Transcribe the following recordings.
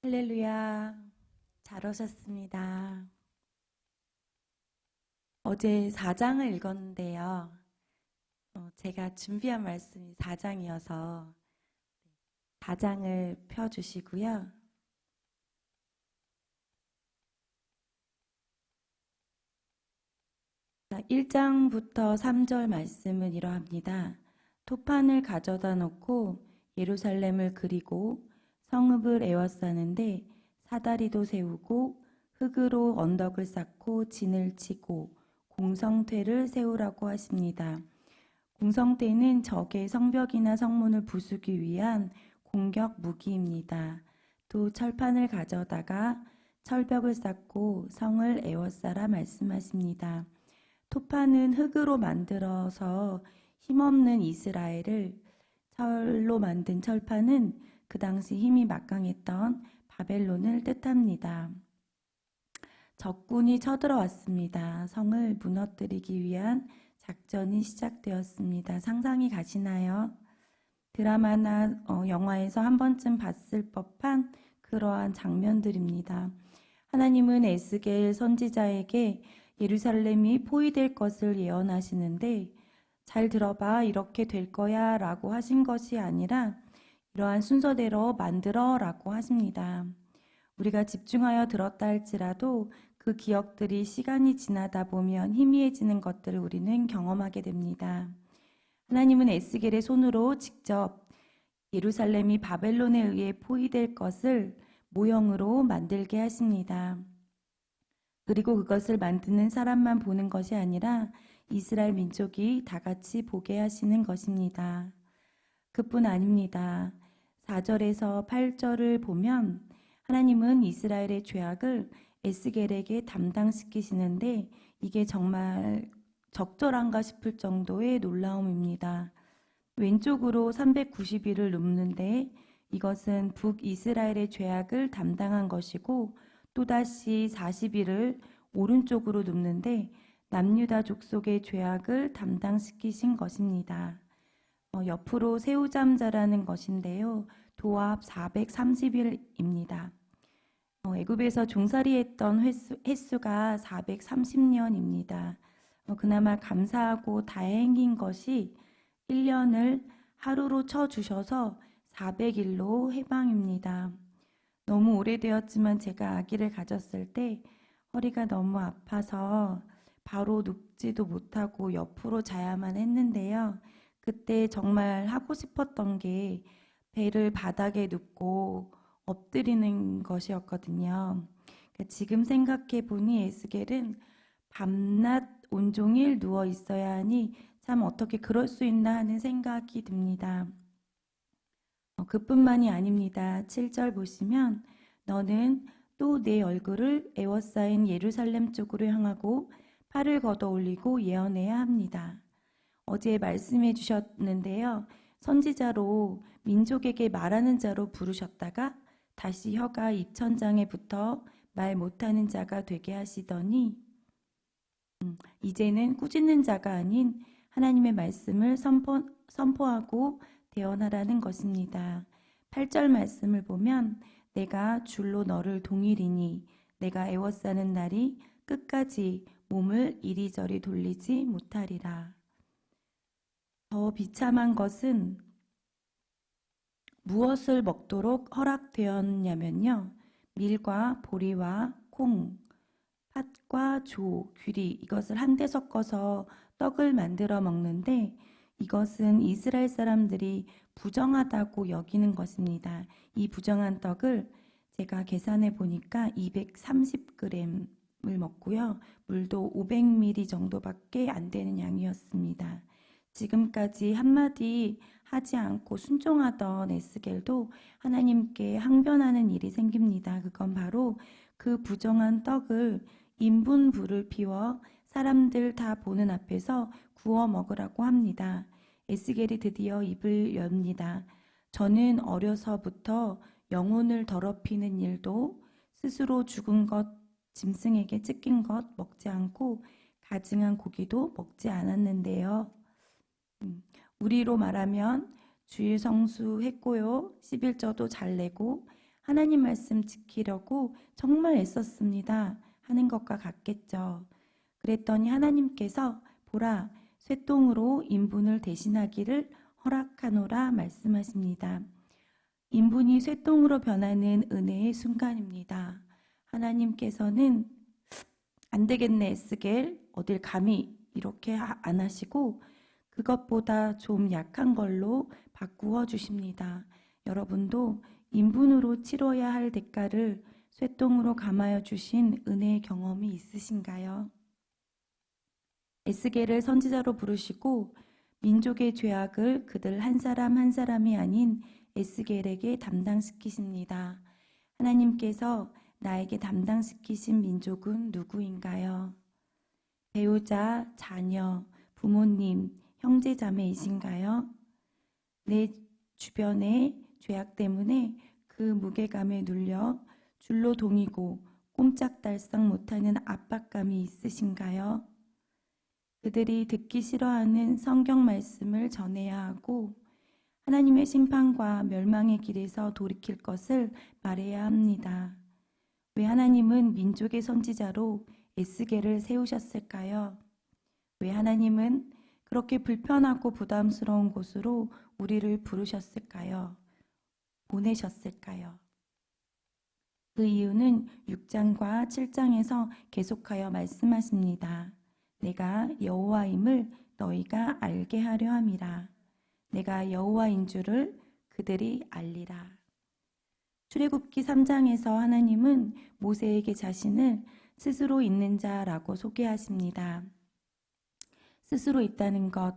할렐루야. 잘 오셨습니다. 어제 4장을 읽었는데요. 제가 준비한 말씀이 4장이어서 4장을 펴주시고요. 1장부터 3절 말씀은 이러합니다. 토판을 가져다 놓고 예루살렘을 그리고 성읍을 에워싸는데 사다리도 세우고 흙으로 언덕을 쌓고 진을 치고 공성퇴를 세우라고 하십니다. 공성퇴는 적의 성벽이나 성문을 부수기 위한 공격 무기입니다. 또 철판을 가져다가 철벽을 쌓고 성을 에워싸라 말씀하십니다. 토파는 흙으로 만들어서 힘없는 이스라엘을, 철로 만든 철판은 그 당시 힘이 막강했던 바벨론을 뜻합니다. 적군이 쳐들어왔습니다. 성을 무너뜨리기 위한 작전이 시작되었습니다. 상상이 가시나요? 드라마나 영화에서 한 번쯤 봤을 법한 그러한 장면들입니다. 하나님은 에스겔 선지자에게 예루살렘이 포위될 것을 예언하시는데, 잘 들어봐, 이렇게 될 거야 라고 하신 것이 아니라 이러한 순서대로 만들어 라고 하십니다. 우리가 집중하여 들었다 할지라도 그 기억들이 시간이 지나다 보면 희미해지는 것들을 우리는 경험하게 됩니다. 하나님은 에스겔의 손으로 직접 예루살렘이 바벨론에 의해 포위될 것을 모형으로 만들게 하십니다. 그리고 그것을 만드는 사람만 보는 것이 아니라 이스라엘 민족이 다 같이 보게 하시는 것입니다. 그뿐 아닙니다. 4절에서 8절을 보면 하나님은 이스라엘의 죄악을 에스겔에게 담당시키시는데 이게 정말 적절한가 싶을 정도의 놀라움입니다. 왼쪽으로 390일을 눕는데 이것은 북이스라엘의 죄악을 담당한 것이고, 또다시 40일을 오른쪽으로 눕는데 남유다 족속의 죄악을 담당시키신 것입니다. 옆으로 새우잠자라는 것인데요. 도합 430일입니다. 애굽에서 종살이했던 횟수가 430년입니다. 그나마 감사하고 다행인 것이 1년을 하루로 쳐주셔서 400일로 해방입니다. 너무 오래되었지만 제가 아기를 가졌을 때 허리가 너무 아파서 바로 눕지도 못하고 옆으로 자야만 했는데요. 그때 정말 하고 싶었던 게 배를 바닥에 눕고 엎드리는 것이었거든요. 지금 생각해 보니 에스겔은 밤낮 온종일 누워 있어야 하니 참 어떻게 그럴 수 있나 하는 생각이 듭니다. 그뿐만이 아닙니다. 7절 보시면 너는 또 내 얼굴을 에워싸인 예루살렘 쪽으로 향하고 팔을 걷어 올리고 예언해야 합니다. 어제 말씀해 주셨는데요. 선지자로 민족에게 말하는 자로 부르셨다가 다시 혀가 입천장에 붙어 말 못하는 자가 되게 하시더니 이제는 꾸짖는 자가 아닌 하나님의 말씀을 선포하고 대언하라는 것입니다. 8절 말씀을 보면 내가 줄로 너를 동일이니 내가 애워싸는 날이 끝까지 몸을 이리저리 돌리지 못하리라. 더 비참한 것은 무엇을 먹도록 허락되었냐면요. 밀과 보리와 콩, 팥과 조, 귀리 이것을 한데 섞어서 떡을 만들어 먹는데 이것은 이스라엘 사람들이 부정하다고 여기는 것입니다. 이 부정한 떡을 제가 계산해 보니까 230g을 먹고요. 물도 500ml 정도밖에 안 되는 양이었습니다. 지금까지 한마디 하지 않고 순종하던 에스겔도 하나님께 항변하는 일이 생깁니다. 그건 바로 그 부정한 떡을 인분 불을 피워 사람들 다 보는 앞에서 구워 먹으라고 합니다. 에스겔이 드디어 입을 엽니다. 저는 어려서부터 영혼을 더럽히는 일도 스스로 죽은 것, 짐승에게 찢긴 것 먹지 않고 가증한 고기도 먹지 않았는데요. 우리로 말하면 주일 성수 했고요. 11조도 잘 내고 하나님 말씀 지키려고 정말 애썼습니다 하는 것과 같겠죠. 그랬더니 하나님께서 보라, 쇠똥으로 인분을 대신하기를 허락하노라 말씀하십니다. 인분이 쇠똥으로 변하는 은혜의 순간입니다. 하나님께서는 안 되겠네, 에스겔, 어딜 감히 이렇게 안 하시고 그것보다 좀 약한 걸로 바꾸어 주십니다. 여러분도 인분으로 치러야 할 대가를 쇠똥으로 감하여 주신 은혜의 경험이 있으신가요? 에스겔을 선지자로 부르시고 민족의 죄악을 그들 한 사람 한 사람이 아닌 에스겔에게 담당시키십니다. 하나님께서 나에게 담당시키신 민족은 누구인가요? 배우자, 자녀, 부모님, 형제 자매이신가요? 내 주변의 죄악 때문에 그 무게감에 눌려 줄로 동이고 꼼짝달싹 못하는 압박감이 있으신가요? 그들이 듣기 싫어하는 성경 말씀을 전해야 하고 하나님의 심판과 멸망의 길에서 돌이킬 것을 말해야 합니다. 왜 하나님은 민족의 선지자로 에스겔을 세우셨을까요? 왜 하나님은 그렇게 불편하고 부담스러운 곳으로 우리를 부르셨을까요? 보내셨을까요? 그 이유는 6장과 7장에서 계속하여 말씀하십니다. 내가 여호와임을 너희가 알게 하려 함이라. 내가 여호와인 줄을 그들이 알리라. 출애굽기 3장에서 하나님은 모세에게 자신을 스스로 있는 자라고 소개하십니다. 스스로 있다는 것,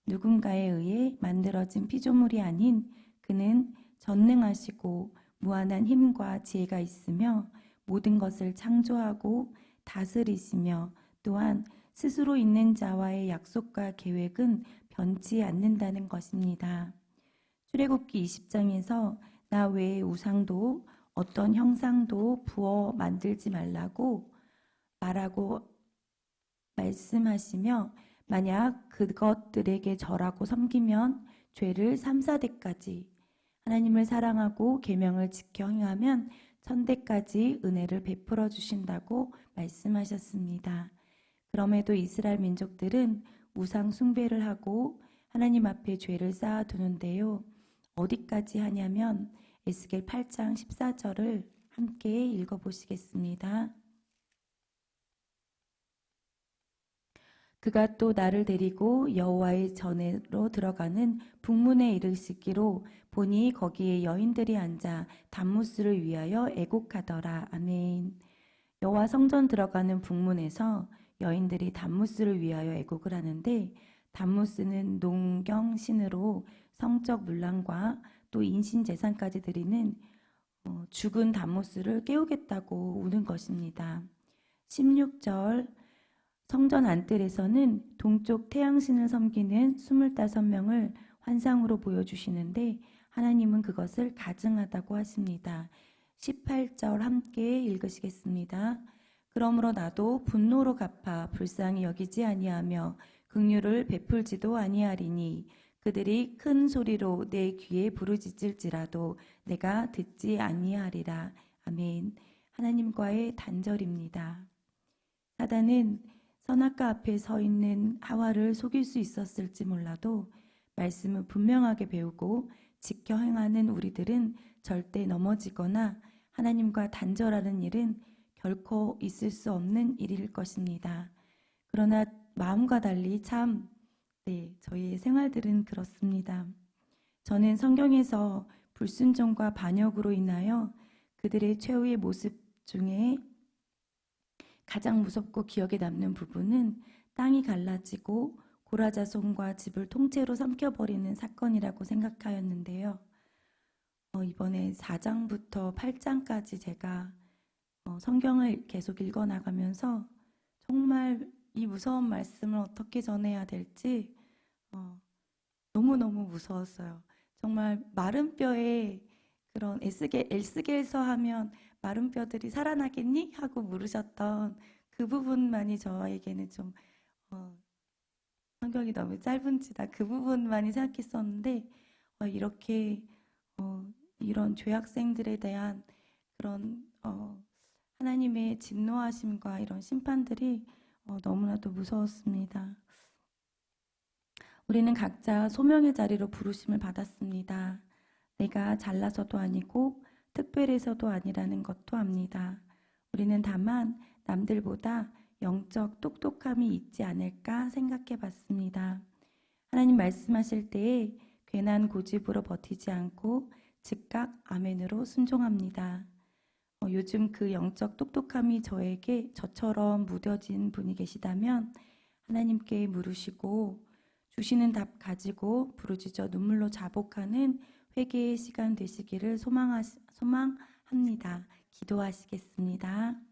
누군가에 의해 만들어진 피조물이 아닌 그는 전능하시고 무한한 힘과 지혜가 있으며 모든 것을 창조하고 다스리시며 또한 스스로 있는 자와의 약속과 계획은 변치 않는다는 것입니다. 출애굽기 20장에서 나 외에 우상도 어떤 형상도 부어 만들지 말라고 말하고 말씀하시며 만약 그것들에게 절하고 섬기면 죄를 3, 4대까지 하나님을 사랑하고 계명을 지켜 행하면 1000대까지 은혜를 베풀어 주신다고 말씀하셨습니다. 그럼에도 이스라엘 민족들은 우상 숭배를 하고 하나님 앞에 죄를 쌓아두는데요. 어디까지 하냐면 에스겔 8장 14절을 함께 읽어보시겠습니다. 그가 또 나를 데리고 여호와의 전에로 들어가는 북문에 이르시기로 보니 거기에 여인들이 앉아 단무스를 위하여 애곡하더라. 아멘. 여호와 성전 들어가는 북문에서 여인들이 단무스를 위하여 애곡을 하는데 단무스는 농경신으로 성적 문란과 또 인신 제사까지 드리는 죽은 단무스를 깨우겠다고 우는 것입니다. 16절 성전 안뜰에서는 동쪽 태양신을 섬기는 25명을 환상으로 보여주시는데 하나님은 그것을 가증하다고 하십니다. 18절 함께 읽으시겠습니다. 그러므로 나도 분노로 갚아 불쌍히 여기지 아니하며 긍휼을 베풀지도 아니하리니 그들이 큰 소리로 내 귀에 부르짖을지라도 내가 듣지 아니하리라. 아멘. 하나님과의 단절입니다. 사단은 선악과 앞에 서 있는 하와를 속일 수 있었을지 몰라도 말씀을 분명하게 배우고 지켜 행하는 우리들은 절대 넘어지거나 하나님과 단절하는 일은 결코 있을 수 없는 일일 것입니다. 그러나 마음과 달리 저희의 생활들은 그렇습니다. 저는 성경에서 불순종과 반역으로 인하여 그들의 최후의 모습 중에 가장 무섭고 기억에 남는 부분은 땅이 갈라지고 고라자손과 집을 통째로 삼켜버리는 사건이라고 생각하였는데요. 이번에 4장부터 8장까지 제가 성경을 계속 읽어나가면서 정말 이 무서운 말씀을 어떻게 전해야 될지 너무너무 무서웠어요. 정말 마른 뼈에 그런 에스겔서 하면 마른 뼈들이 살아나겠니? 하고 물으셨던 그 부분만이 저에게는 좀 성경이 너무 짧은지다 그 부분만이 생각했었는데 이렇게 이런 죄학생들에 대한 그런 하나님의 진노하심과 이런 심판들이 너무나도 무서웠습니다. 우리는 각자 소명의 자리로 부르심을 받았습니다. 내가 잘나서도 아니고 특별해서도 아니라는 것도 압니다. 우리는 다만 남들보다 영적 똑똑함이 있지 않을까 생각해 봤습니다. 하나님 말씀하실 때에 괜한 고집으로 버티지 않고 즉각 아멘으로 순종합니다. 요즘 그 영적 똑똑함이 저처럼 무뎌진 분이 계시다면 하나님께 물으시고 주시는 답 가지고 부르짖어 눈물로 자복하는 회개의 시간 되시기를 소망합니다. 기도하시겠습니다.